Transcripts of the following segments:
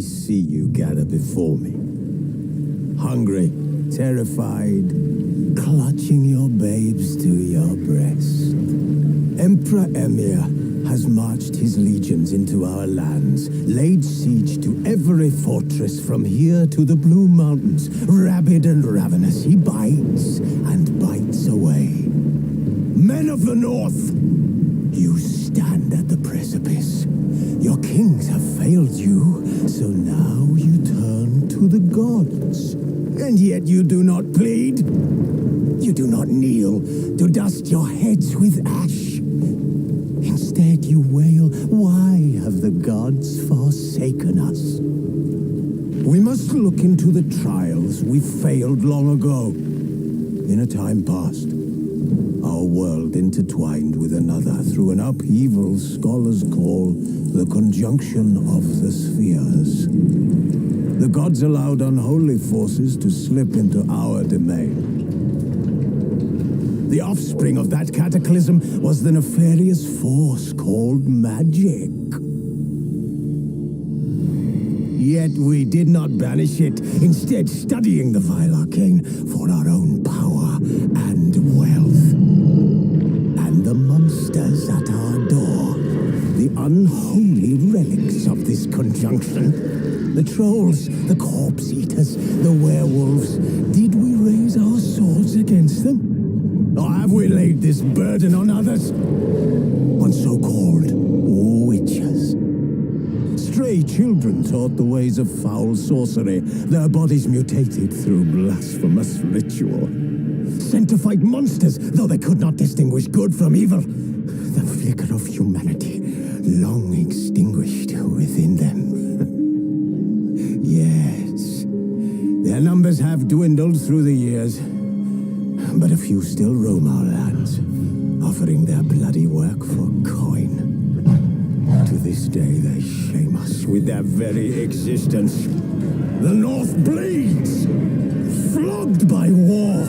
see you gather before me. Hungry, terrified, clutching your babes to your breast. Emperor Emir has marched his legions into our lands, laid siege to every fortress from here to the Blue Mountains. Rabid and ravenous, he bites and bites away. Men of the North, you stand at the precipice. Your kings have failed you, so now you turn to the gods. And yet you do not plead. You do not kneel to dust your heads with ash. Instead you wail, why have the gods forsaken us? We must look into the trials we failed long ago. In a time past, our world intertwined with another through an upheaval scholars call the conjunction of the spheres. The gods allowed unholy forces to slip into our domain. The offspring of that cataclysm was the nefarious force called magic. Yet we did not banish it, instead studying the vile arcane for our own power and wealth. And the monsters at our door, the unholy relics of this conjunction, the trolls, the corpse-eaters, the werewolves, did we raise our swords against them? Or have we laid this burden on others? On so-called witches. Stray children taught the ways of foul sorcery, their bodies mutated through blasphemous ritual. Sent to fight monsters, though they could not distinguish good from evil. The flicker of humanity, long extinguished within them. Yes, their numbers have dwindled through the years. But a few still roam our lands, offering their bloody work for coin. To this day they shame us with their very existence. The North bleeds, flogged by war.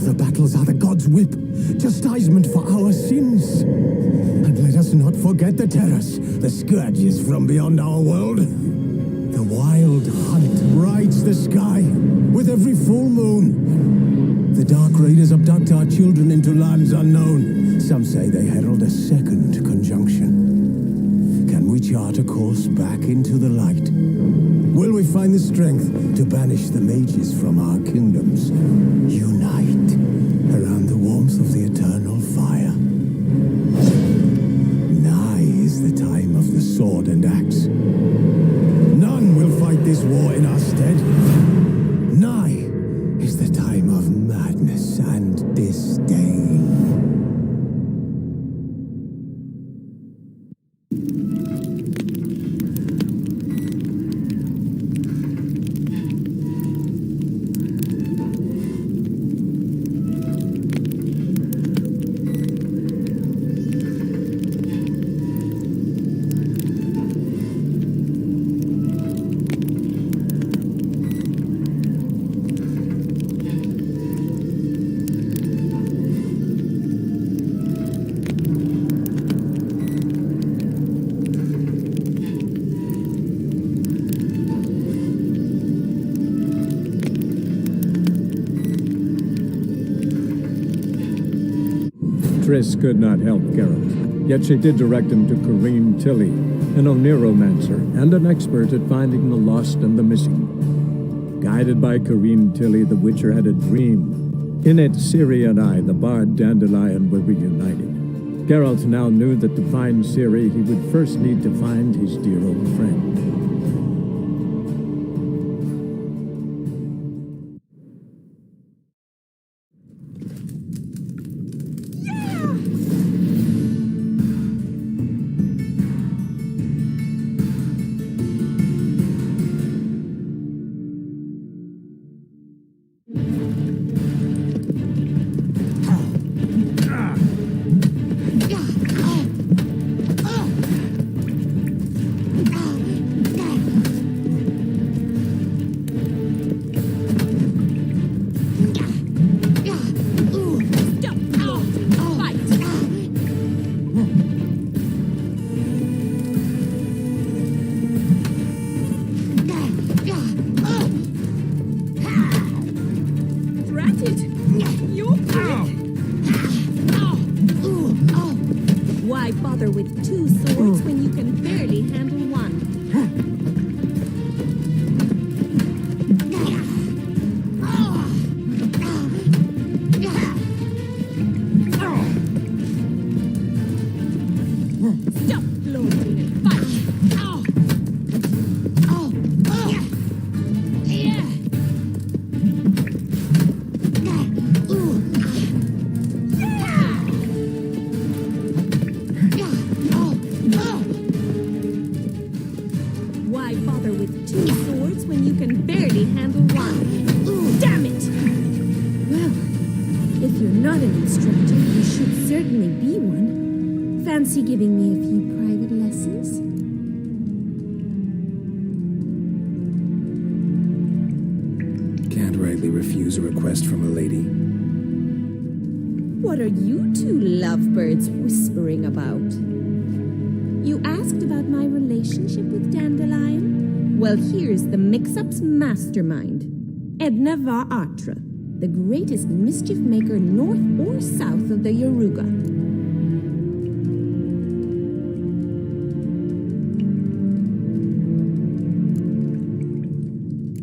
The battles are the gods' whip, chastisement for our sins. And let us not forget the terrors, the scourges from beyond our world. The wild hunt rides the sky with every full moon. The Dark Raiders abduct our children into lands unknown. Some say they herald a second conjunction. Can we chart a course back into the light? Will we find the strength to banish the mages from our kingdoms? Unite around the warmth of the eternal fire. Nigh is the time of the sword and axe. None will fight this war in our stead. Nigh is the time of madness and disdain. Triss could not help Geralt, yet she did direct him to Corrine Tilly, an Oniromancer and an expert at finding the lost and the missing. Guided by Corrine Tilly, the Witcher had a dream. In it, Ciri and I, the bard Dandelion, were reunited. Geralt now knew that to find Ciri, he would first need to find his dear old friend. handle wine. Ooh, damn it! Well, if you're not an instructor, you should certainly be one. Fancy giving me a few private lessons? Can't rightly refuse a request from a lady. What are you two lovebirds whispering about? You asked about my relationship with Dandelion? Well, here's the mix-up's mastermind. Edna Va Atra, the greatest mischief maker north or south of the Yaruga.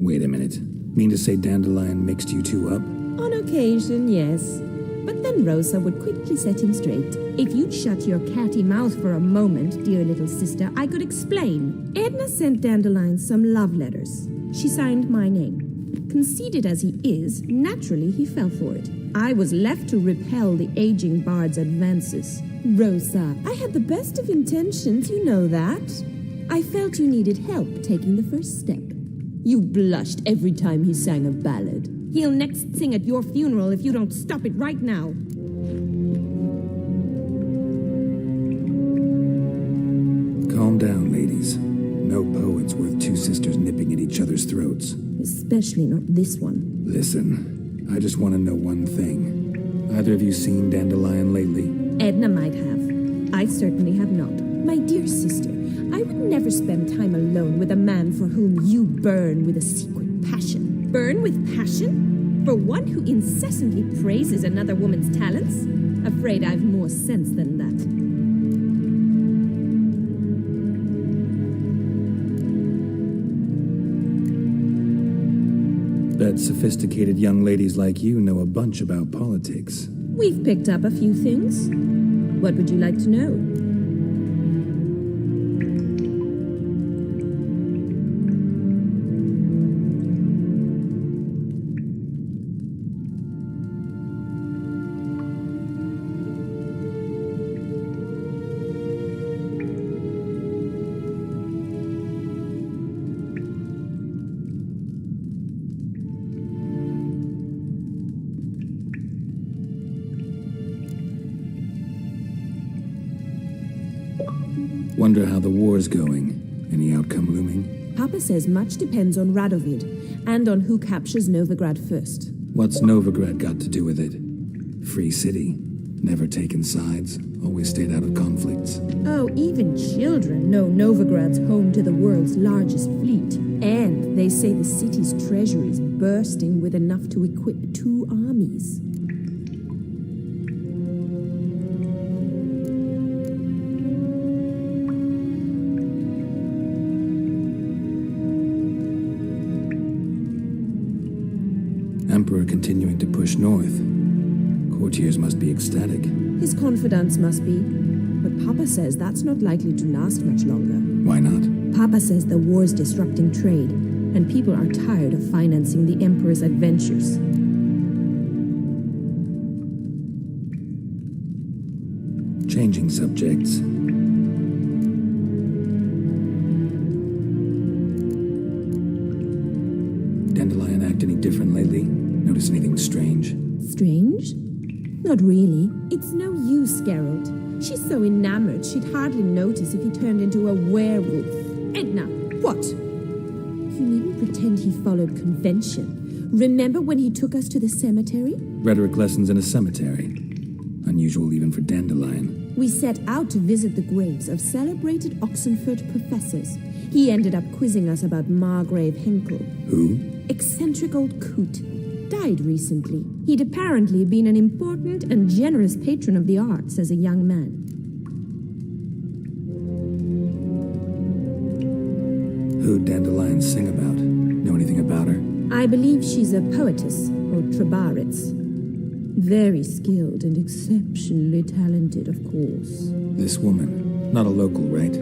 Wait a minute. Mean to say Dandelion mixed you two up? On occasion, yes. But then Rosa would quickly set him straight. If you'd shut your catty mouth for a moment, dear little sister, I could explain. Edna sent Dandelion some love letters. She signed my name. Conceited as he is, naturally he fell for it. I was left to repel the aging bard's advances. Rosa, I had the best of intentions, you know that. I felt you needed help taking the first step. You blushed every time he sang a ballad. He'll next sing at your funeral if you don't stop it right now. Calm down, ladies. No poet's worth two sisters nipping at each other's throats. Especially not this one. Listen, I just want to know one thing. Either of you seen Dandelion lately? Edna might have. I certainly have not. My dear sister, I would never spend time alone with a man for whom you burn with a secret passion. Burn with passion? For one who incessantly praises another woman's talents? Afraid I've more sense than that. Bet sophisticated young ladies like you know a bunch about politics. We've picked up a few things. What would you like to know? Wonder how the war's going. Any outcome looming? Papa says much depends on Radovid, and on who captures Novigrad first. What's Novigrad got to do with it? Free city. Never taken sides. Always stayed out of conflicts. Oh, even children know Novigrad's home to the world's largest fleet. And they say the city's treasury is bursting with enough to equip 2 armies. Emperor continuing to push north. Courtiers must be ecstatic. His confidants must be. But Papa says that's not likely to last much longer. Why not? Papa says the war's disrupting trade, and people are tired of financing the Emperor's adventures. Changing subjects. Dandelion act any different lately? Notice anything strange? Strange? Not really. It's no use, Geralt. She's so enamored she'd hardly notice if he turned into a werewolf. Edna, what? You needn't pretend he followed convention. Remember when he took us to the cemetery? Rhetoric lessons in a cemetery. Unusual even for Dandelion. We set out to visit the graves of celebrated Oxenford professors. He ended up quizzing us about Margrave Henkel. Who? Eccentric old coot. Died recently. He'd apparently been an important and generous patron of the arts as a young man. Who'd Dandelion sing about? Know anything about her? I believe she's a poetess, or trabaritz. Very skilled and exceptionally talented, of course. This woman. Not a local, right?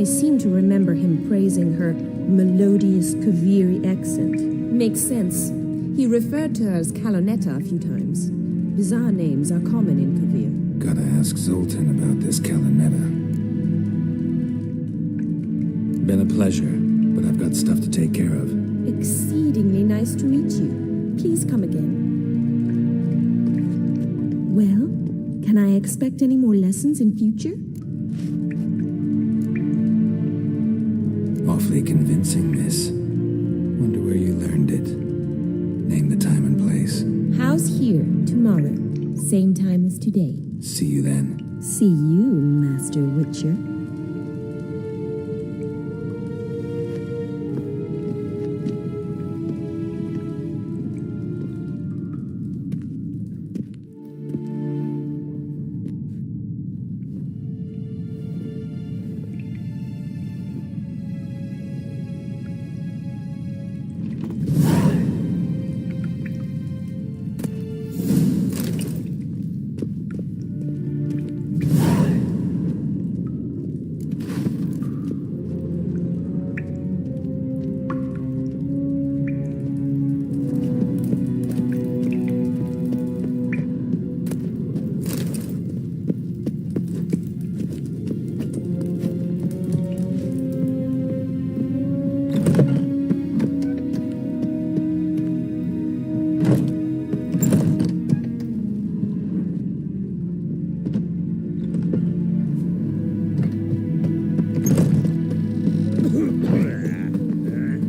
I seem to remember him praising her melodious Kaviri accent. Makes sense. He referred to her as Calonetta a few times. Bizarre names are common in Kavir. Gotta ask Zoltan about this Calonetta. Been a pleasure, but I've got stuff to take care of. Exceedingly nice to meet you. Please come again. Well, can I expect any more lessons in future? Awfully convincing, miss. Wonder where you learned it. Name the time and place. House here, tomorrow. Same time as today. See you then. See you, Master Witcher.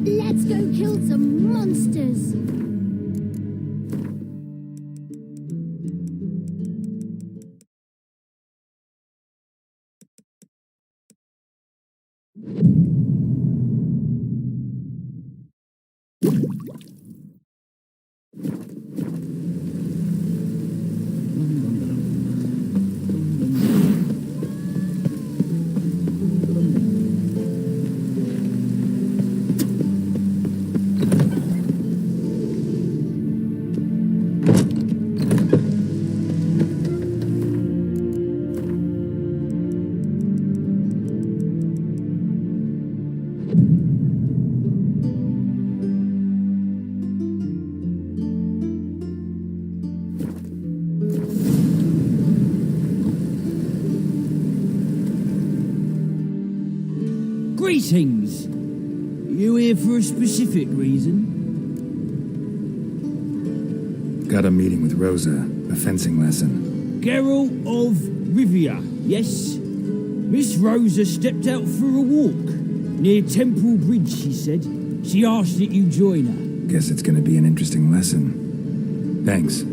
Let's go kill some monsters! Greetings! You here for a specific reason? Got a meeting with Rosa. A fencing lesson. Geralt of Rivia, yes? Miss Rosa stepped out for a walk. Near Temple Bridge, she said. She asked that you join her. Guess it's gonna be an interesting lesson. Thanks.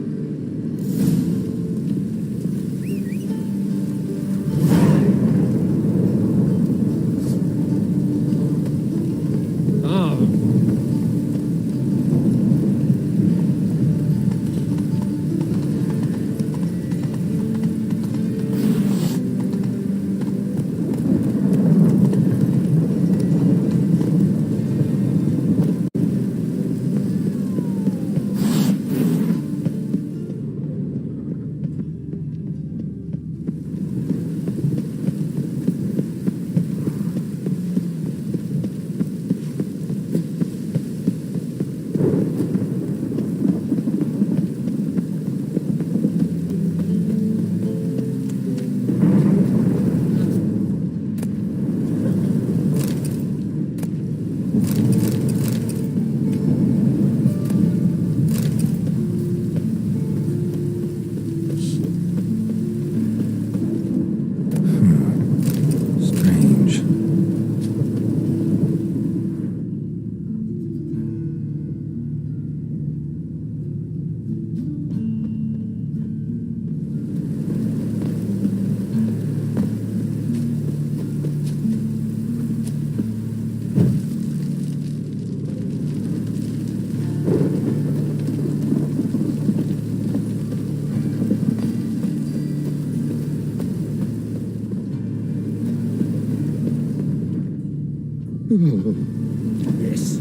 Yes.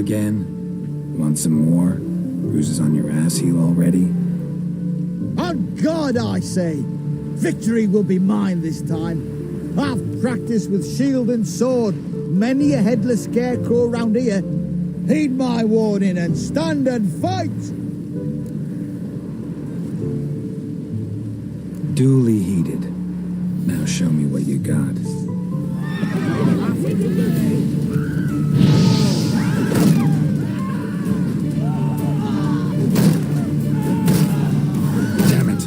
again? Want some more? Bruises on your ass heel already? On God, I say! Victory will be mine this time. I've practiced with shield and sword. Many a headless scarecrow round here. Heed my warning and stand and fight! Duly heeded. Now show me what you got. Damn it.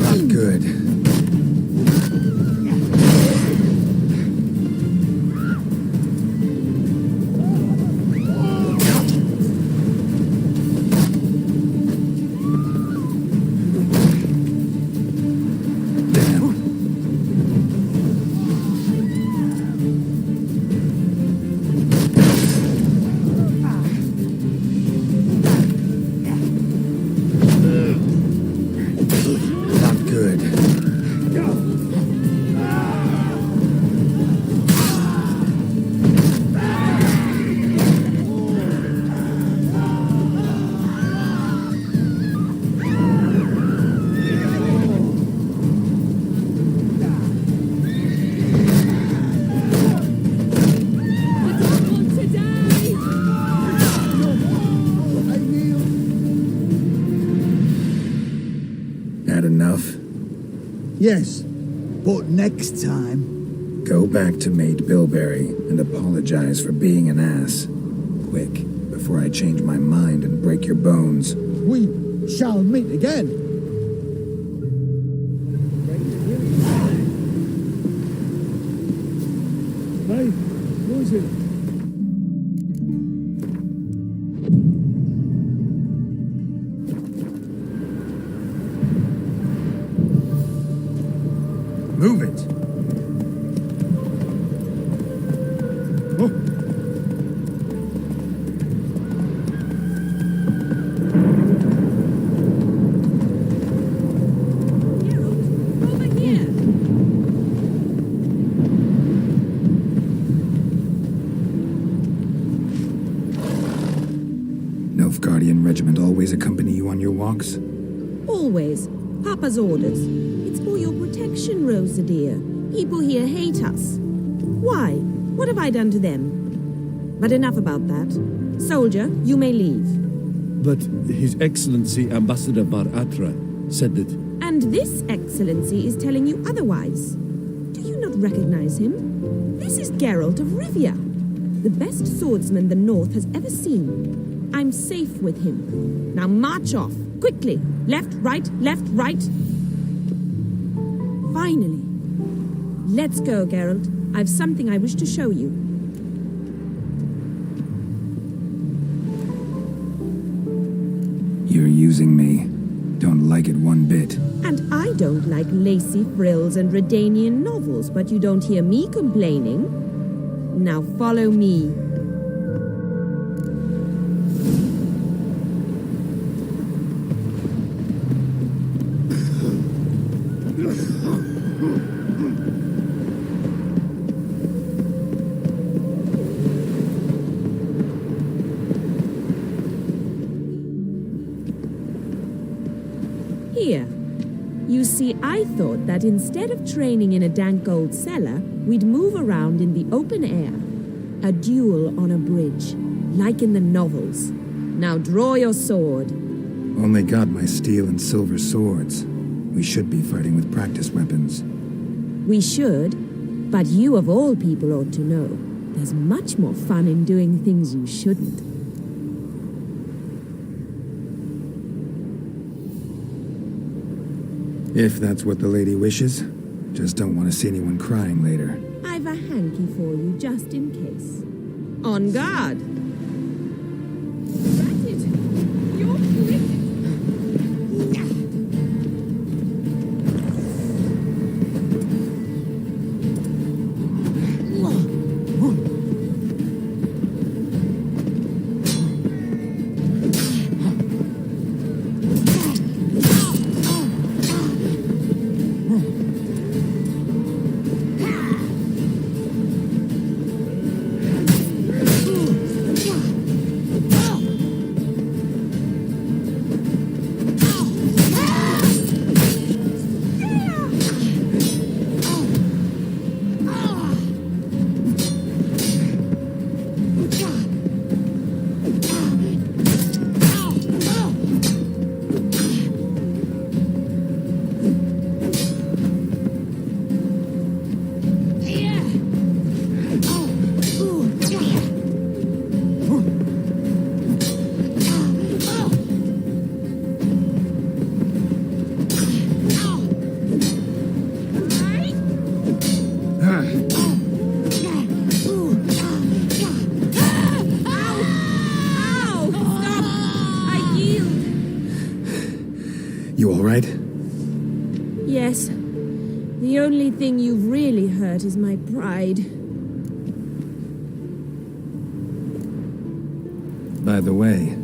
Not good. Not good. Had enough? Yes, but next time... Go back to Mate Bilberry and apologize for being an ass. Quick, before I change my mind and break your bones. we shall meet again. Hey, who is it? Move it! Over here! Nilfgaardian regiment always accompany you on your walks? Always. Papa's orders. It's for your protection, Rosa dear. People here hate us. Why? What have I done to them? But enough about that. Soldier, you may leave. But His Excellency Ambassador Bar Atra said that... And this excellency is telling you otherwise. Do you not recognize him? This is Geralt of Rivia, the best swordsman the North has ever seen. I'm safe with him. Now march off, quickly. Left, right, Finally. Let's go, Geralt. I've something I wish to show you. You're using me. Don't like it one bit. And I don't like lacy frills and Redanian novels, but you don't hear me complaining. Now follow me. Here. You see, I thought that instead of training in a dank old cellar, we'd move around in the open air. A duel on a bridge, like in the novels. Now draw your sword. Only got my steel and silver swords. We should be fighting with practice weapons. We should, but you of all people ought to know. There's much more fun in doing things you shouldn't. If that's what the lady wishes. Just don't want to see anyone crying later. I've a hanky for you, just in case. On guard! You're quick! You all right? Yes. The only thing you've really hurt is my pride. By the way,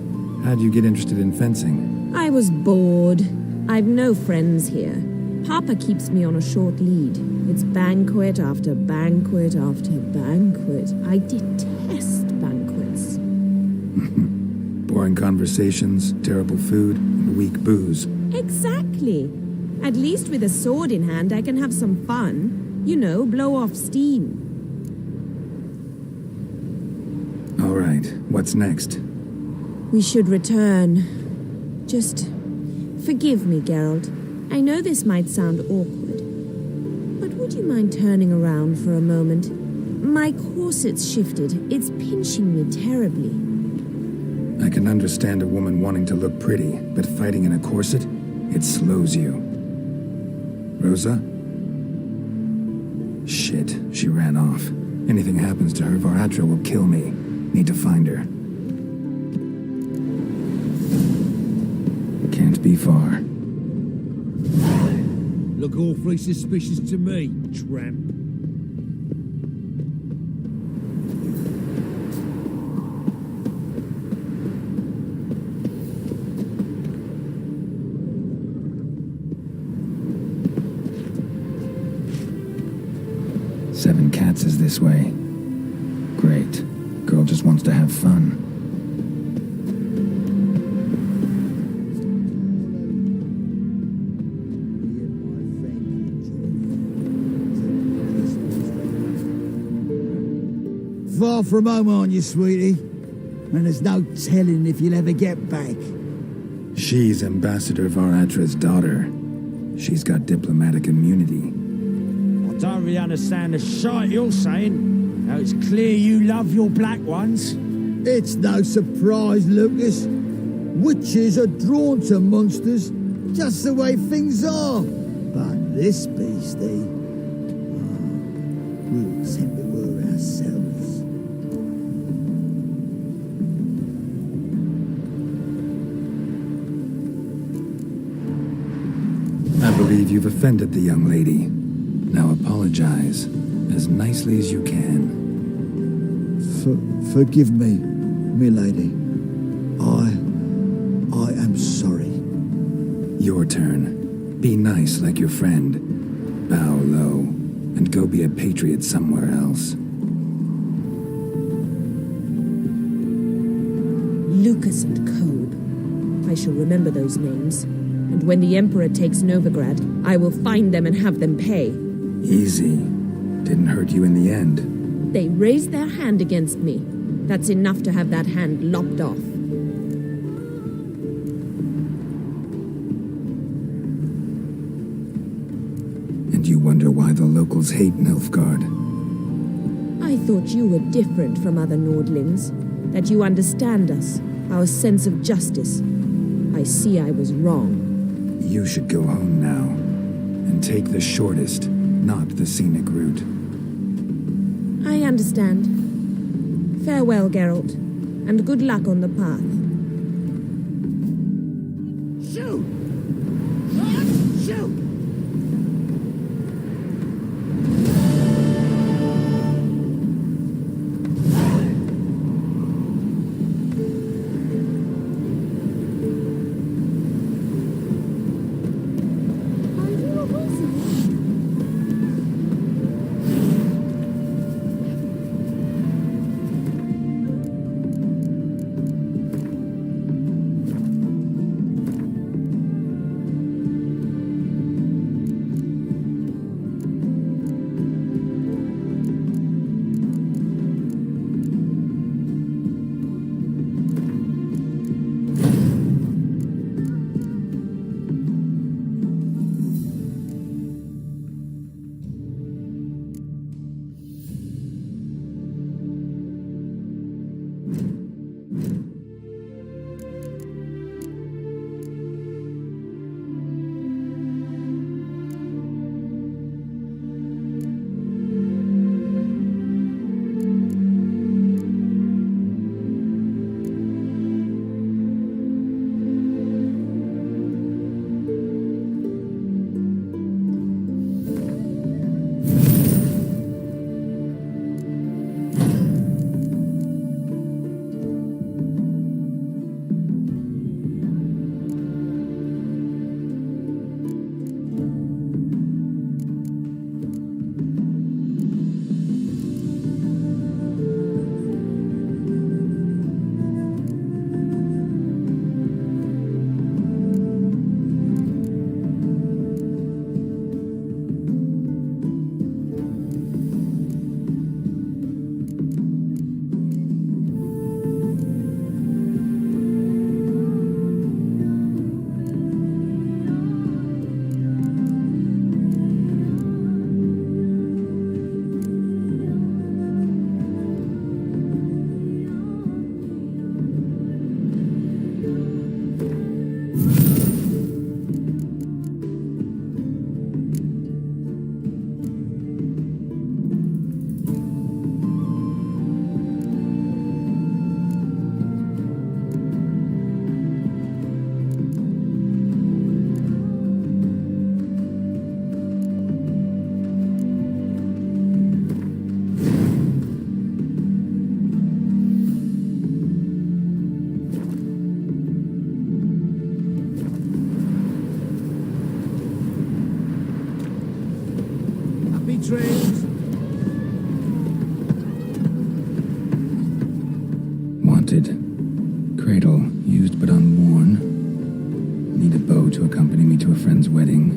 how'd you get interested in fencing? I was bored. I've no friends here. Papa keeps me on a short lead. It's banquet after banquet after banquet. I detest banquets. Boring conversations, terrible food, and weak booze. Exactly. At least with a sword in hand, I can have some fun. You know, blow off steam. All right, what's next? We should return. Just forgive me, Geralt. I know this might sound awkward, but would you mind turning around for a moment? My corset's shifted. It's pinching me terribly. I can understand a woman wanting to look pretty, but fighting in a corset, it slows you. Rosa? Shit, she ran off. Anything happens to her, Varatra will kill me. Need to find her. Can't be far. Look awfully suspicious to me, tramp. Seven Cats is this way. Great. Girl just wants to have fun. Far from home, aren't you, sweetie? And there's no telling if you'll ever get back. She's Ambassador Varatra's daughter. She's got diplomatic immunity. I don't really understand the shite you're saying. Now it's clear you love your black ones. It's no surprise, Lucas. Witches are drawn to monsters, just the way things are. But this beastie, we'll tend it were ourselves. I believe you've offended the young lady. Now apologize as nicely as you can. Forgive me, milady. I am sorry. Your turn. Be nice like your friend. Bow low and go be a patriot somewhere else. Lucas and Kobe. I shall remember those names. And when the Emperor takes Novigrad, I will find them and have them pay. Easy. Didn't hurt you in the end. They raised their hand against me. That's enough to have that hand lopped off. And you wonder why the locals hate Nilfgaard. I thought you were different from other Nordlings. That you understand us, our sense of justice. I see I was wrong. You should go home now. And take the shortest, not the scenic route. I understand. Farewell, Geralt, and good luck on the path. Shoot! Shoot! Are you a wizard? trains. Wanted. Cradle, used but unworn. Need a bow to accompany me to a friend's wedding.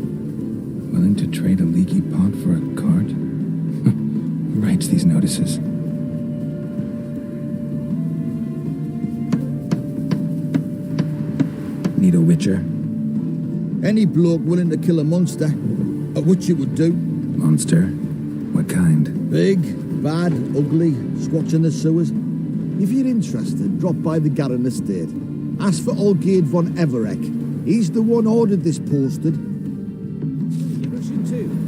Willing to trade a leaky pot for a cart? Who writes these notices? Need a witcher? Any bloke willing to kill a monster, a witcher would do. Monster? What kind? Big, bad, ugly, squatching the sewers. If you're interested, drop by the Garren estate. Ask for Olgierd von Everek. He's the one ordered this posted. You're rushing too.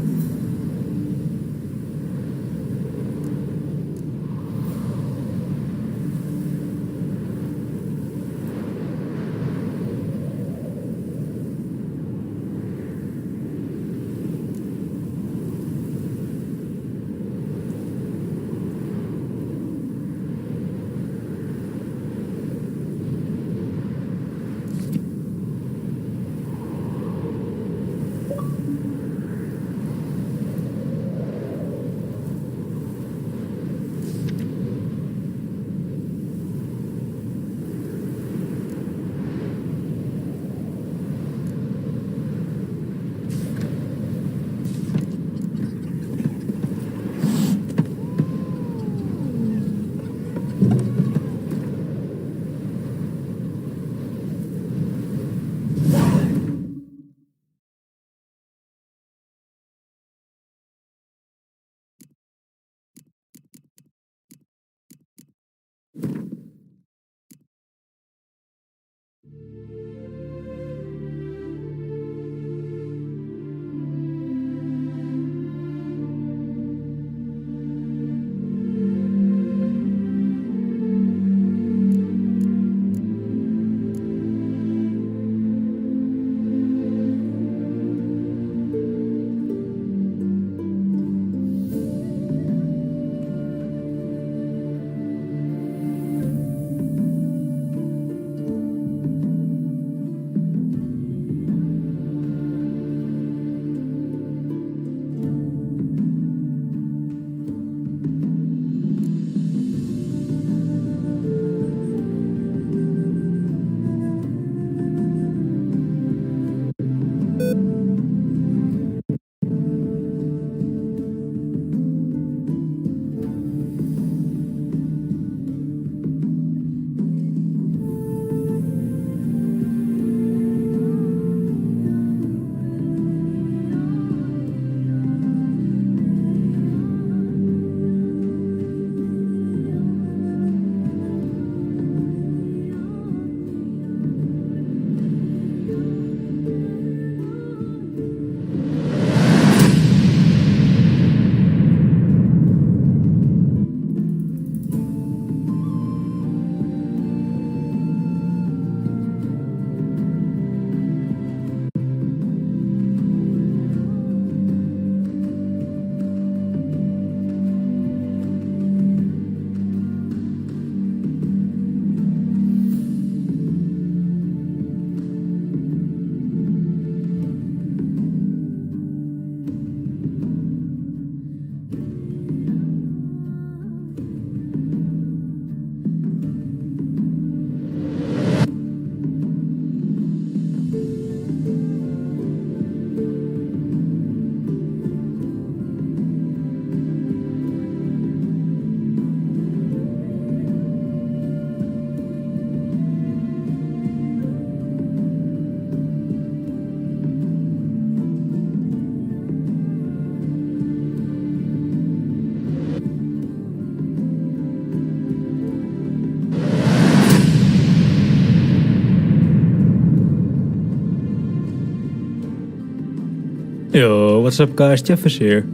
Yo, what's up guys, Jeffers here.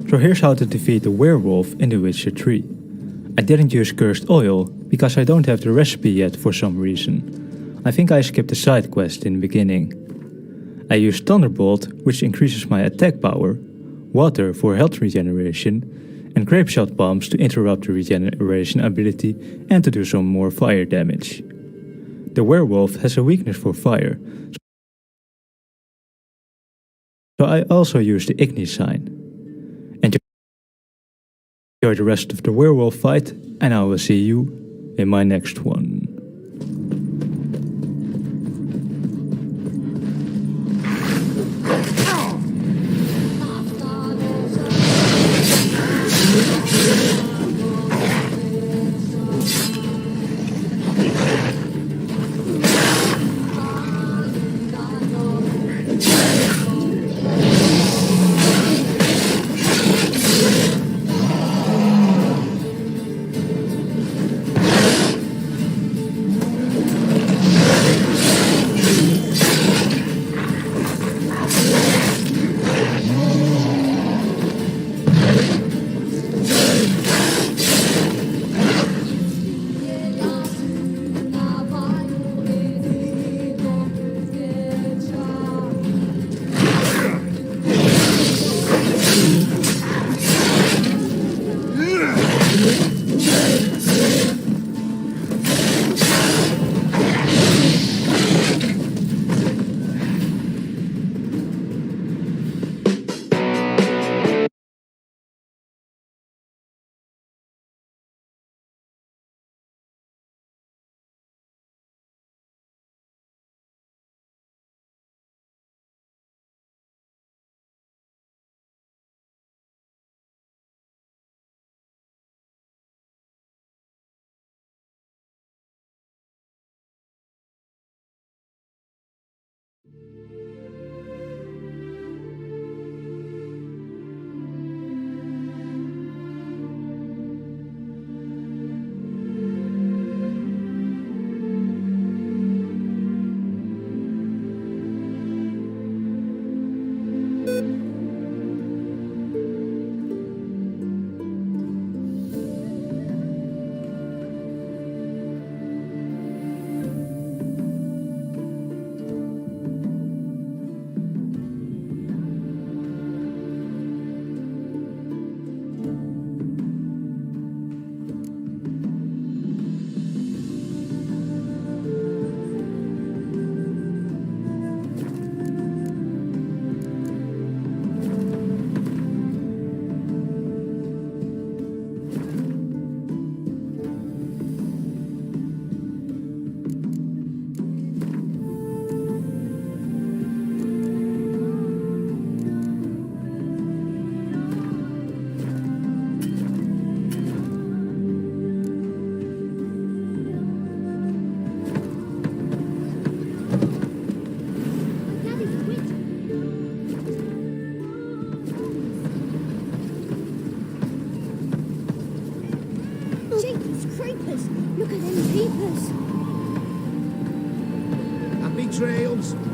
So here's how to defeat the werewolf in The Witcher 3. I didn't use cursed oil, because I don't have the recipe yet for some reason. I think I skipped a side quest in the beginning. I used Thunderbolt, which increases my attack power, water for health regeneration, and grape shot bombs to interrupt the regeneration ability and to do some more fire damage. The werewolf has a weakness for fire, so I also used the Igni sign. And Enjoy the rest of the werewolf fight, and I will see you in my next one. Look at them peepers. Happy trails.